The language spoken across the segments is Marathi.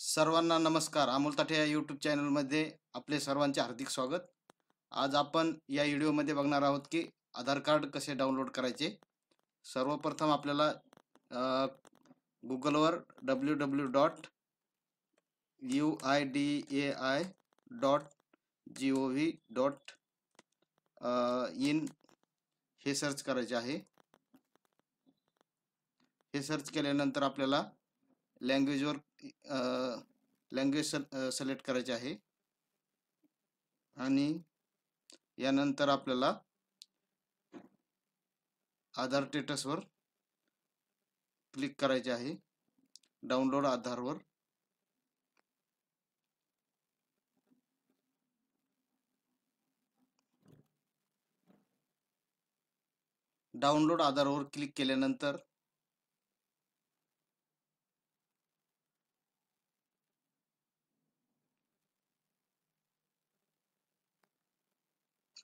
सर्वांना नमस्कार. अमोल ताठे या यूट्यूब चॅनलमध्ये आपले सर्वांचे हार्दिक स्वागत. आज आपण या व्हिडिओमध्ये बघणार आहोत की आधार कार्ड कसे डाउनलोड करायचे. सर्वप्रथम आपल्याला गुगलवर www.uidai.gov.in हे सर्च करायचे आहे. हे सर्च केल्यानंतर आपल्याला लँग्वेजवर लँग्वेज सिलेक्ट करायचे आहे आणि यानंतर आपल्याला आधार स्टेटसवर क्लिक करायचे आहे. डाउनलोड आधारवर डाउनलोड आधारवर क्लिक केल्यानंतर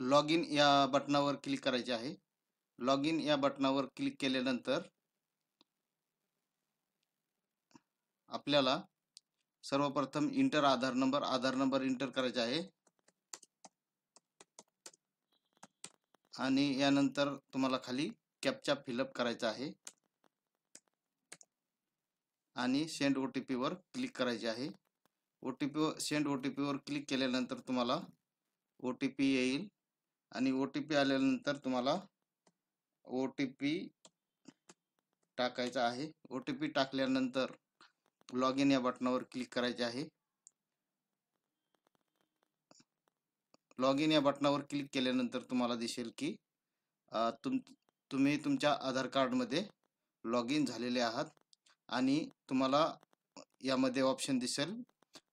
लॉग इन या बटनावर क्लिक करायचे आहे. लॉग इन या बटनावर क्लिक केल्यानंतर आपल्याला सर्वप्रथम इंटर आधार नंबर इंटर करायचा आहे आणि यानंतर तुम्हाला खाली कॅप्चा फिलअप करायचा आहे आणि सेंड OTP वर क्लिक करायचे आहे. सेंड OTP वर क्लिक केल्यानंतर तुम्हाला OTP येईल आणि OTP आल्यानंतर तुम्हाला OTP टाकायचा आहे. OTP टाकल्यानंतर लॉग इन या बटनावर क्लिक करायचे आहे. लॉग इन या बटनावर क्लिक केल्यानंतर तुम्हाला दिसेल की तुम्ही तुमच्या आधार कार्डमध्ये लॉग इन झालेले आहात आणि तुम्हाला यामध्ये ऑप्शन दिसेल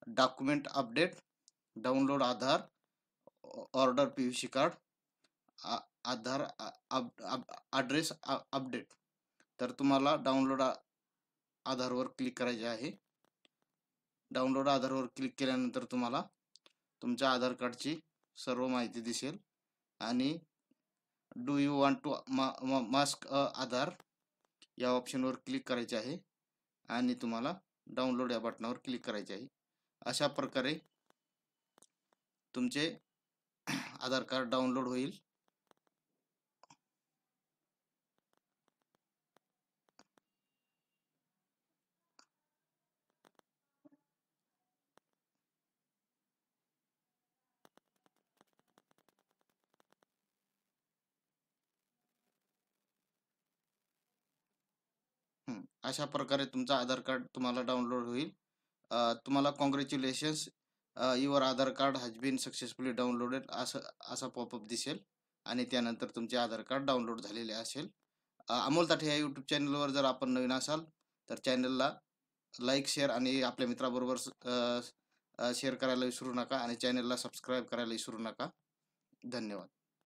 डॉक्युमेंट अपडेट, डाउनलोड आधार, ऑर्डर PVC कार्ड, आधार ॲड्रेस अपडेट. तर तुम्हाला डाउनलोड आधारवर क्लिक करायचे आहे. डाउनलोड आधारवर क्लिक केल्यानंतर तुम्हाला तुमच्या आधार कार्डची सर्व माहिती दिसेल आणि do you want to mask Aadhaar या ऑप्शनवर क्लिक करायचे आहे आणि तुम्हाला डाउनलोड या बटनावर क्लिक करायचे आहे. अशा प्रकारे तुमचे आधार कार्ड डाउनलोड होईल. अशा प्रकारे तुमचा आधार कार्ड तुम्हाला डाउनलोड होईल. तुम्हाला congratulations, your Aadhaar card has been successfully downloaded असा पॉपअप दिसेल आणि त्यानंतर तुमचे आधार कार्ड डाउनलोड झालेले असेल. अमोल ताठे या यूट्यूब चॅनलवर जर आपण नवीन असाल तर चॅनलला लाईक, शेअर आणि आपल्या मित्राबरोबर शेअर करायला विसरू नका आणि चॅनलला सबस्क्राईब करायला विसरू नका. धन्यवाद.